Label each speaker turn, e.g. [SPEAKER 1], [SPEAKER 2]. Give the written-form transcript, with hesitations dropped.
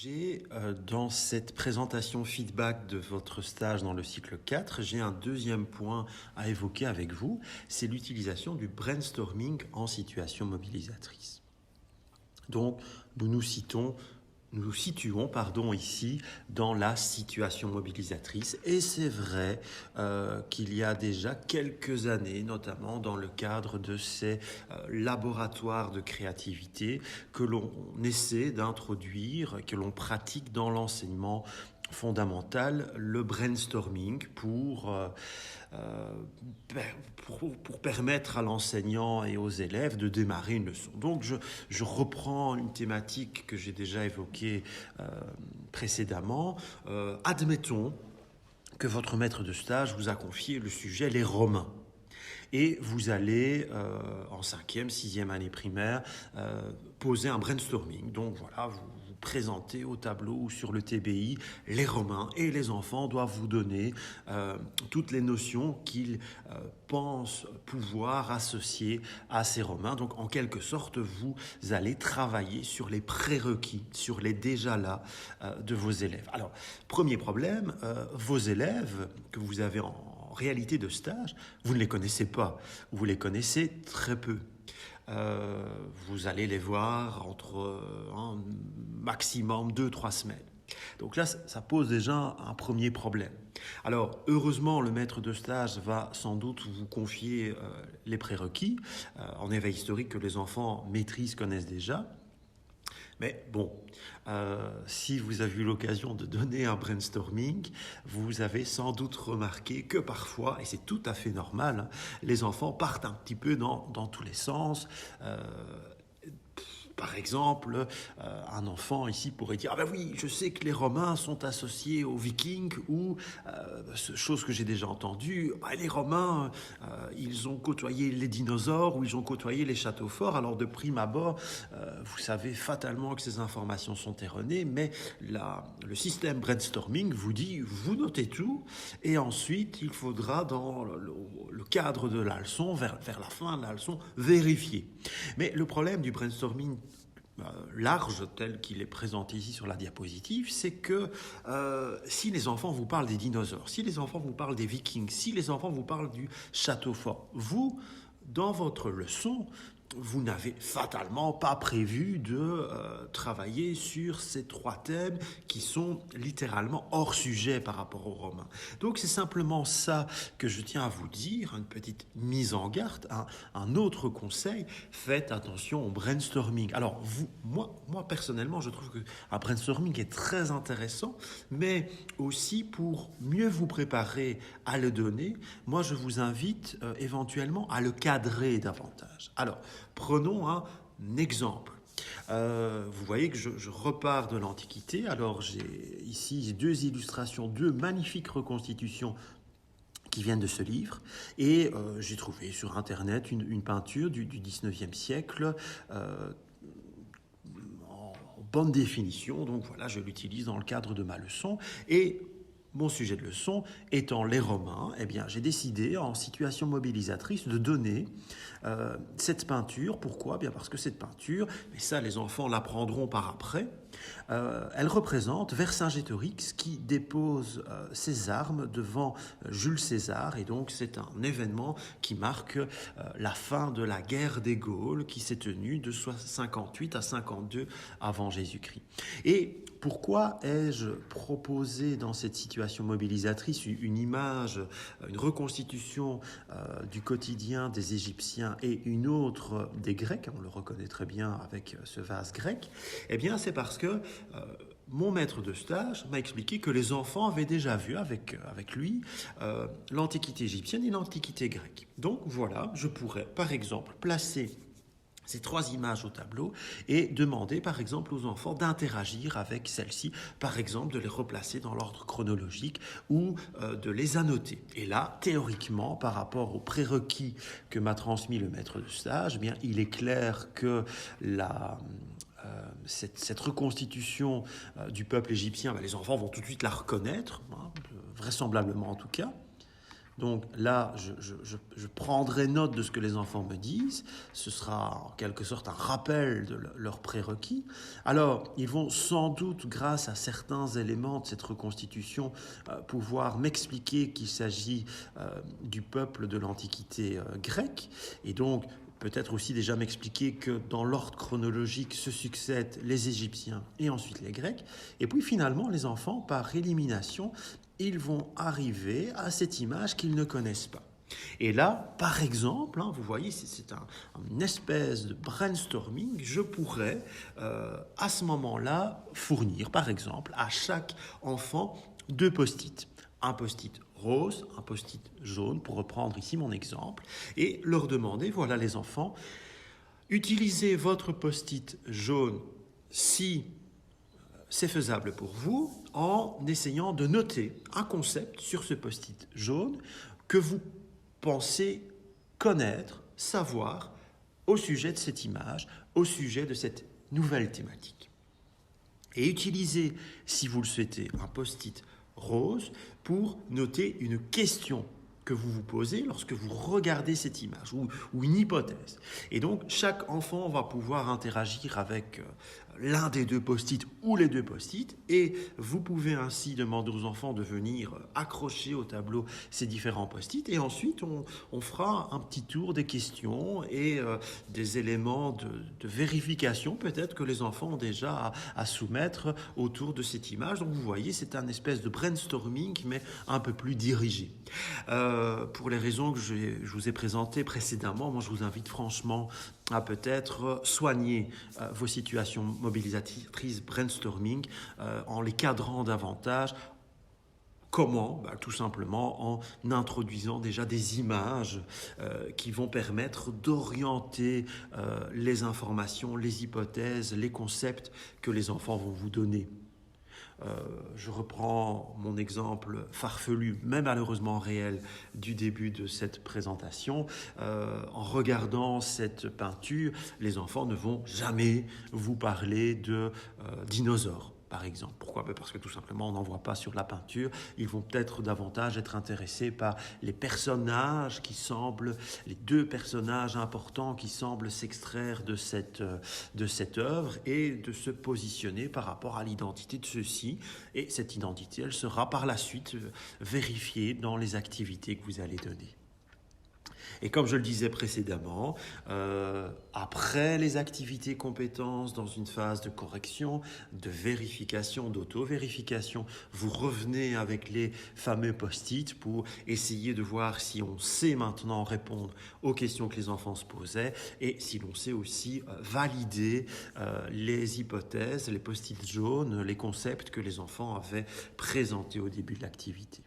[SPEAKER 1] J'ai, dans cette présentation feedback de votre stage dans le cycle 4, j'ai un deuxième point à évoquer avec vous, c'est l'utilisation du brainstorming en situation mobilisatrice. Donc, nous nous situons ici dans la situation mobilisatrice. Et c'est vrai qu'il y a déjà quelques années, notamment dans le cadre de ces laboratoires de créativité, que l'on essaie d'introduire, que l'on pratique dans l'enseignement fondamental, le brainstorming euh, pour permettre à l'enseignant et aux élèves de démarrer une leçon. Donc je reprends une thématique que j'ai déjà évoquée précédemment. Admettons que votre maître de stage vous a confié le sujet les Romains. Et vous allez, en 5e, 6e année primaire, poser un brainstorming. Donc voilà, vous présentez au tableau ou sur le TBI les Romains et les enfants doivent vous donner toutes les notions qu'ils pensent pouvoir associer à ces Romains. Donc en quelque sorte, vous allez travailler sur les prérequis, sur les déjà là de vos élèves. Alors, premier problème, vos élèves que vous avez en réalité de stage, vous ne les connaissez pas, vous les connaissez très peu. Vous allez les voir entre un maximum 2-3 semaines. Donc là, ça pose déjà un premier problème. Alors, heureusement, le maître de stage va sans doute vous confier les prérequis en éveil historique que les enfants maîtrisent, connaissent déjà. Mais bon, si vous avez eu l'occasion de donner un brainstorming, vous avez sans doute remarqué que parfois, et c'est tout à fait normal, hein, les enfants partent un petit peu dans tous les sens. Par exemple, un enfant ici pourrait dire « Ah ben oui, je sais que les Romains sont associés aux Vikings » ou chose que j'ai déjà entendue, bah, les Romains, ils ont côtoyé les dinosaures ou ils ont côtoyé les châteaux forts. Alors de prime abord, vous savez fatalement que ces informations sont erronées, mais le système brainstorming vous dit « Vous notez tout et ensuite il faudra dans le cadre de la leçon, vers la fin de la leçon, vérifier ». Mais le problème du brainstorming large tel qu'il est présenté ici sur la diapositive, c'est que si les enfants vous parlent des dinosaures, si les enfants vous parlent des Vikings, si les enfants vous parlent du château fort, vous, dans votre leçon, vous n'avez fatalement pas prévu de travailler sur ces 3 thèmes qui sont littéralement hors sujet par rapport aux Romains. Donc c'est simplement ça que je tiens à vous dire, une petite mise en garde, un autre conseil, faites attention au brainstorming. Alors moi personnellement, je trouve qu'un brainstorming est très intéressant, mais aussi pour mieux vous préparer à le donner, moi je vous invite éventuellement à le cadrer davantage. Alors, prenons un exemple. Vous voyez que je repars de l'Antiquité. Alors j'ai ici 2 illustrations, 2 magnifiques reconstitutions qui viennent de ce livre. Et j'ai trouvé sur Internet une peinture du 19e siècle en bonne définition. Donc voilà, je l'utilise dans le cadre de ma leçon. Et mon sujet de leçon étant les Romains, eh bien, j'ai décidé, en situation mobilisatrice, de donner cette peinture. Pourquoi ? Bien parce que cette peinture, et ça les enfants l'apprendront par après, elle représente Vercingétorix qui dépose ses armes devant Jules César. Et donc c'est un événement qui marque la fin de la guerre des Gaules qui s'est tenue de 58 à 52 avant Jésus-Christ. Et pourquoi ai-je proposé dans cette situation mobilisatrice une image, une reconstitution du quotidien des Égyptiens et une autre des Grecs, on le reconnaît très bien avec ce vase grec? Eh bien, c'est parce que mon maître de stage m'a expliqué que les enfants avaient déjà vu avec lui l'Antiquité égyptienne et l'Antiquité grecque. Donc voilà, je pourrais par exemple placer ces 3 images au tableau et demander par exemple aux enfants d'interagir avec celles-ci, par exemple de les replacer dans l'ordre chronologique ou de les annoter. Et là, théoriquement, par rapport aux prérequis que m'a transmis le maître de stage, eh bien, il est clair que cette reconstitution du peuple égyptien, les enfants vont tout de suite la reconnaître, vraisemblablement en tout cas. Donc là, je prendrai note de ce que les enfants me disent. Ce sera en quelque sorte un rappel de leurs prérequis. Alors, ils vont sans doute, grâce à certains éléments de cette reconstitution, pouvoir m'expliquer qu'il s'agit du peuple de l'Antiquité grecque. Et donc, peut-être aussi déjà m'expliquer que dans l'ordre chronologique se succèdent les Égyptiens et ensuite les Grecs. Et puis finalement, les enfants, par élimination, ils vont arriver à cette image qu'ils ne connaissent pas. Et là, par exemple, vous voyez, c'est une espèce de brainstorming. Je pourrais, à ce moment-là, fournir, par exemple, à chaque enfant 2 post-it. Un post-it rose, un post-it jaune, pour reprendre ici mon exemple, et leur demander, voilà les enfants, utilisez votre post-it jaune si c'est faisable pour vous, en essayant de noter un concept sur ce post-it jaune que vous pensez connaître, savoir au sujet de cette image, au sujet de cette nouvelle thématique. Et utilisez, si vous le souhaitez, un post-it rose pour noter une question que vous vous posez lorsque vous regardez cette image ou une hypothèse. Et donc, chaque enfant va pouvoir interagir avec l'un des 2 post-it ou les 2 post-it, et vous pouvez ainsi demander aux enfants de venir accrocher au tableau ces différents post-it, et ensuite on fera un petit tour des questions et des éléments de vérification peut-être que les enfants ont déjà à soumettre autour de cette image. Donc vous voyez, c'est un espèce de brainstorming mais un peu plus dirigé. Pour les raisons que je vous ai présentées précédemment, moi je vous invite franchement à peut-être soigner vos situations mobilisatrices brainstorming en les cadrant davantage. Comment ? Tout simplement en introduisant déjà des images qui vont permettre d'orienter les informations, les hypothèses, les concepts que les enfants vont vous donner. Je reprends mon exemple farfelu, mais malheureusement réel, du début de cette présentation. En regardant cette peinture, les enfants ne vont jamais vous parler de dinosaures, par exemple. Pourquoi ? Parce que tout simplement, on n'en voit pas sur la peinture. Ils vont peut-être davantage être intéressés par les personnages qui semblent, les 2 personnages importants qui semblent s'extraire de cette œuvre et de se positionner par rapport à l'identité de ceux-ci. Et cette identité, elle sera par la suite vérifiée dans les activités que vous allez donner. Et comme je le disais précédemment, après les activités compétences, dans une phase de correction, de vérification, d'auto-vérification, vous revenez avec les fameux post-it pour essayer de voir si on sait maintenant répondre aux questions que les enfants se posaient et si l'on sait aussi valider les hypothèses, les post-it jaunes, les concepts que les enfants avaient présentés au début de l'activité.